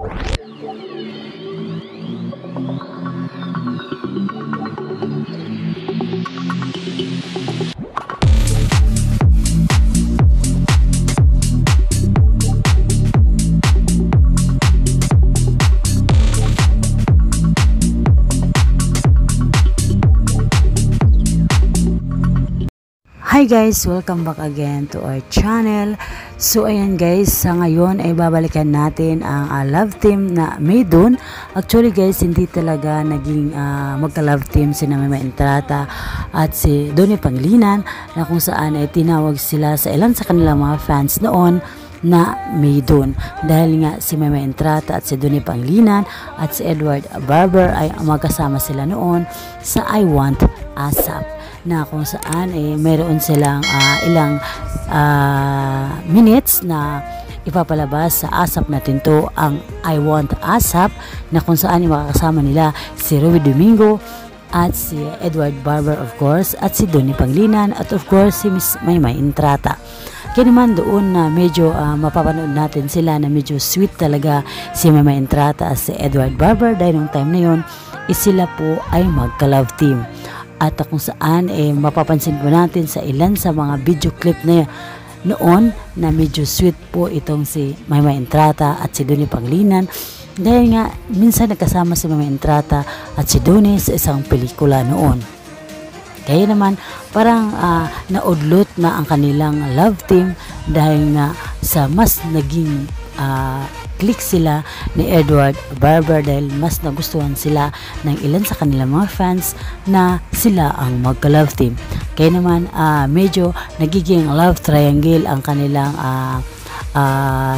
Hi guys! Welcome back again to our channel. So ayan guys, sa ngayon ay babalikan natin ang love team na Maydun. Actually guys, hindi talaga naging magka-love team si Mama Entrata at si Donnie Pangilinan, na kung saan ay tinawag sila sa ilan sa kanilang mga fans noon na Maydun. Dahil nga si Mama Entrata at si Donnie Pangilinan at si Edward Barber ay magkasama sila noon sa I Want ASAP, na kung saan mayroon silang ilang minutes na ipapalabas sa ASAP Natin To, ang I Want ASAP, na kung saan makakasama nila si Ruby Domingo at si Edward Barber of course, at si Donnie Pangilinan at of course si Miss Maymay Entrata. Kaya naman doon na medyo mapapanood natin sila na medyo sweet talaga si Maymay Entrata at si Edward Barber, dahil nung time na yun sila po ay magka-love team. At kung saan mapapansin po natin sa ilan sa mga video clip na noon na medyo sweet po itong si Maymay Entrata at si Donnie Pangilinan, dahil nga minsan nagkasama si Maymay Entrata at si Donnie sa isang pelikula noon. Kaya naman parang naudlot na ang kanilang love team, dahil nga sa mas naging click sila ni Edward Barber, dahil mas nagustuhan sila ng ilan sa kanilang mga fans na sila ang magka-love team. Kaya naman medyo nagiging love triangle ang kanilang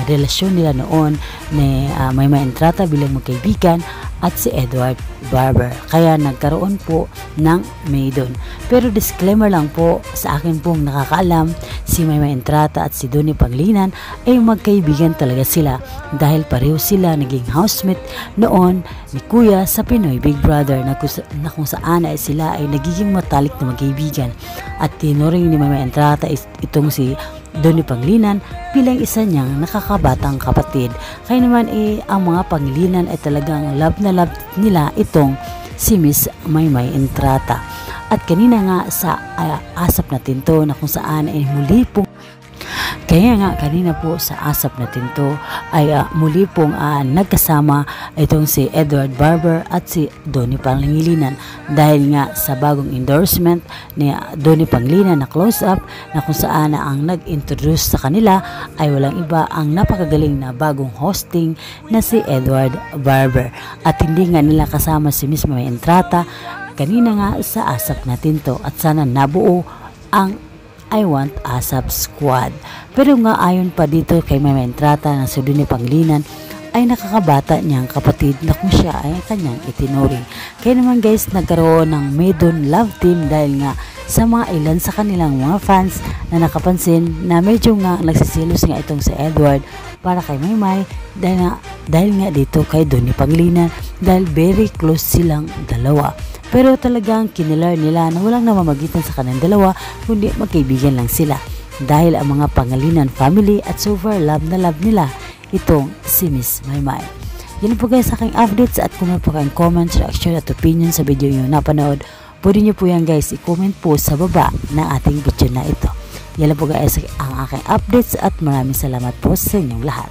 relasyon nila noon ni Maymay Entrata bilang magkaibigan at si Edward Barber. Kaya nagkaroon po ng Maydun. Pero disclaimer lang po sa akin pong nakakaalam, si Maymay Entrata at si Donnie Pangilinan ay magkaibigan talaga sila, dahil pareho sila naging housemate noon ni Kuya sa Pinoy Big Brother, na kung saan ay sila ay nagiging matalik na magkaibigan. At tinuring ni Maymay Entrata itong si Donnie Pangilinan bilang isa niyang nakakabatang kapatid. Kaya naman ang mga Pangilinan ay talagang love na love nila itong si Miss Maymay Entrata. At kanina nga sa ASAP Natin To, na kung saan ay muli pong kaya nga kanina po sa ASAP Natin To ay muli pong nagkasama itong si Edward Barber at si Donnie Pangilinan, dahil nga sa bagong endorsement ni Donnie Pangilinan na close up, na kung saan ang nag-introduce sa kanila ay walang iba ang napakagaling na bagong hosting na si Edward Barber. At hindi nga nila kasama si Miss Maymay Entrata kanina nga sa ASAP Natin To, at sana nabuo ang I Want ASAP Squad. Pero nga ayon pa dito kay Maymay Entrata na si Donnie Pangilinan ay nakakabata niyang kapatid na kung siya ay kanyang itinuring. Kaya naman guys, nagkaroon ng Maydun love team, dahil nga sa mga ilan sa kanilang mga fans na nakapansin na medyo nga nagsisilos nga itong si Edward para kay Maymay, dahil nga dito kay Donnie Pangilinan, dahil very close silang dalawa. Pero talagang kinilar nila na walang namamagitan sa kanilang dalawa, kundi magkaibigan lang sila, dahil ang mga Pangilinan family at so far love na love nila itong si Miss Maymay. Yan po guys sa aking updates, at kung may po kayong comments, reaction at opinion sa video nyo napanood, pwede nyo po yan guys i-comment po sa baba ng ating video na ito. Yan po guys ang aking updates, at maraming salamat po sa inyong lahat.